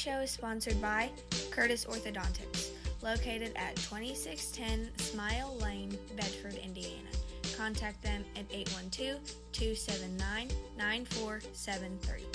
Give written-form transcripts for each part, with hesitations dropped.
show is sponsored by Curtis Orthodontics, located at 2610 Smile Lane, Bedford, Indiana. Contact them at 812-279-9473.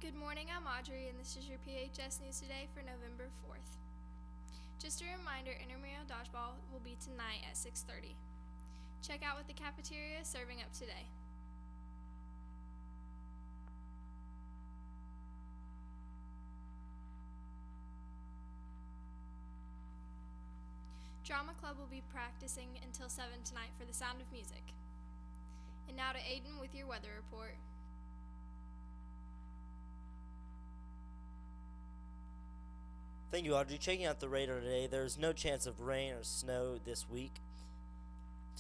Good morning, I'm Audrey, and this is your PHS News Today for November 4th. Just a reminder, intramural dodgeball will be tonight at 6:30. Check out what the cafeteria is serving up today. Drama Club will be practicing until 7 tonight for The Sound of Music. And now to Adin with your weather report. Thank you, Audrey. Checking out the radar today, there's no chance of rain or snow this week.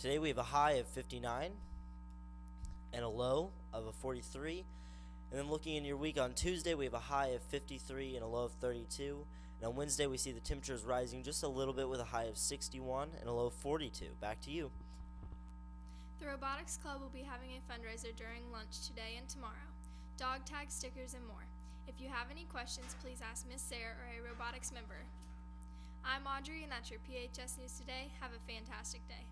Today we have a high of 59 and a low of a 43. And then looking in your week, on Tuesday we have a high of 53 and a low of 32. And on Wednesday we see the temperatures rising just a little bit with a high of 61 and a low of 42. Back to you. The Robotics Club will be having a fundraiser during lunch today and tomorrow. Dog tag, stickers, and more. If you have any questions, please ask Miss Sarah or a robotics member. I'm Audrey, and that's your PHS News Today. Have a fantastic day.